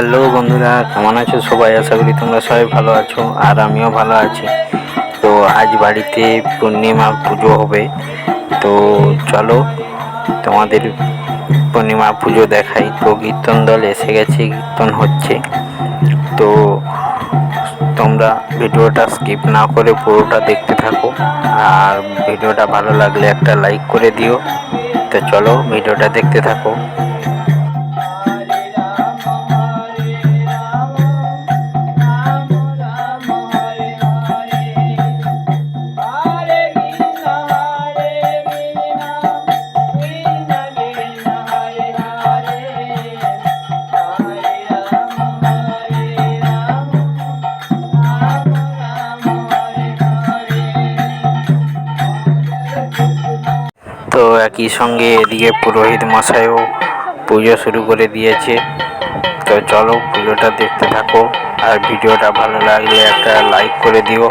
Hello বন্ধুরা, কেমন আছো সবাই? আশা করি তোমরা সবাই ভালো আছো, আর আমিও ভালো আছি। তো আজ বাড়িতে পূর্ণিমা পুজো হবে। তো চলো তোমাদের পূর্ণিমা পুজো দেখাই। তো কীর্তন দল এসে গেছে, কীর্তন হচ্ছে। তো তোমরা ভিডিওটা স্কিপ না করে পুরোটা দেখতে থাকো, আর ভিডিওটা ভালো লাগলে একটা লাইক করে দিও। তো চলো ভিডিওটা দেখতে থাকো। তো একই সঙ্গে এদিকে পুরোহিত মশাইও পুজো শুরু করে দিয়েছে। তো চলো পুজোটা দেখতে থাকো, আর ভিডিওটা ভালো লাগলে একটা লাইক করে দিও।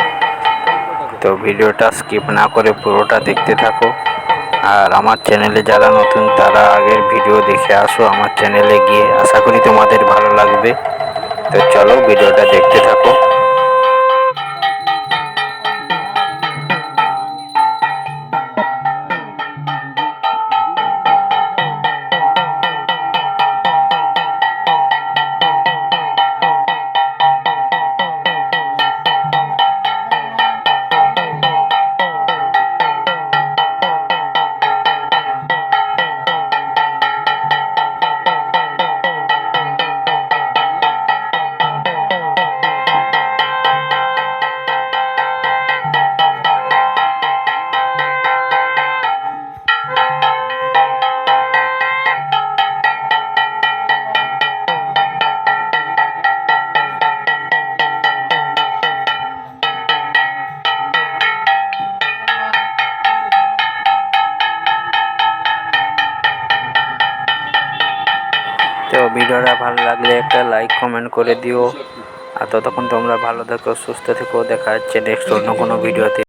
তো ভিডিওটা স্কিপ না করে পুরোটা দেখতে থাকো। আর আমার চ্যানেলে যারা নতুন তারা আগের ভিডিও দেখে আসো আমার চ্যানেলে গিয়ে, আশা করি তোমাদের ভালো লাগবে। তো চলো ভিডিওটা দেখতে থাকো। তো ভিডিওটা ভালো লাগলে একটা লাইক কমেন্ট করে দিও। আর ততক্ষণ তোমরা ভালো থেকো, সুস্থ থেকো। দেখা হচ্ছে নেক্সট অন্য কোনো ভিডিওতে।